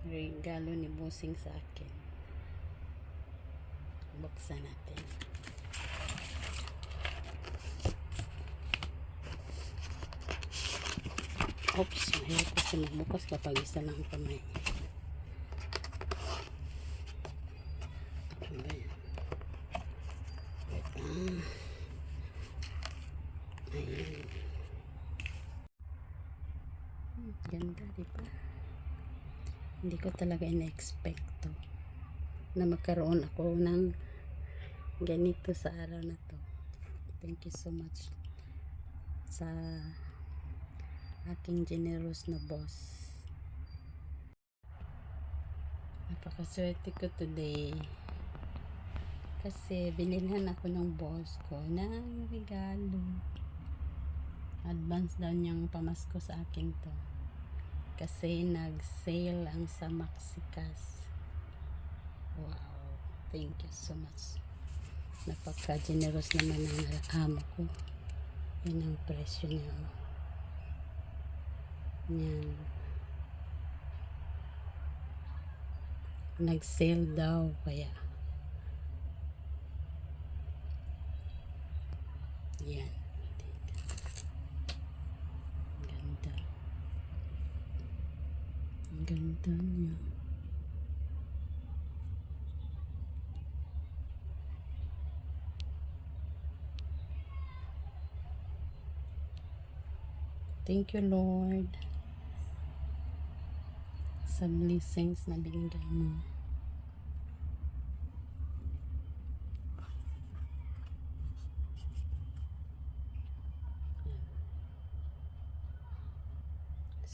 regalo ni Bossing sa akin. Buksan natin. Oops, mahirap kasi magbukas kapag isa lang ang kamay. Ano ba yan? Ayan. Ganda, diba? Hindi ko talaga ina-expect to na magkaroon ako ng ganito sa araw na to. Thank you so much sa aking generous na boss. Napakaswerte ko today kasi binilhan ako ng boss ko ng regalo. Advance daw niyang pamasko sa akin to kasi nag-sale ang sa Maxikas. Wow, thank you so much. Napaka-generous naman ng amo ko. Yan ang presyo niya. Yan. Nag-sale daw kaya. Yan. Ganda. Ang ganda niya. Thank you, Lord, sa blessings na binigay mo.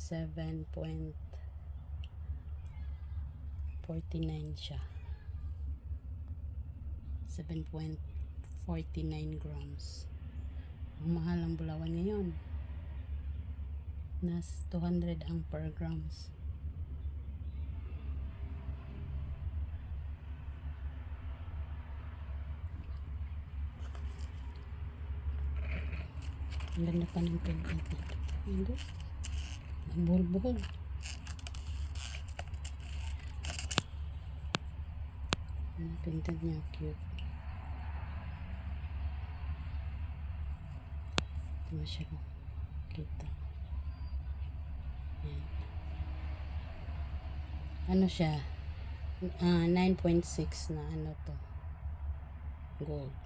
$7.49 siya. 7.49 grams. Ang mahal ang bulawan ngayon. Nas 200 ang per grams. Ang ganda pa ng pendant nito. Hindi. Ang buhol-buhol. Ang pendant niya cute. Ito mo siya kita. Ayan. Ano siya? 9.6 na ano to. Gold.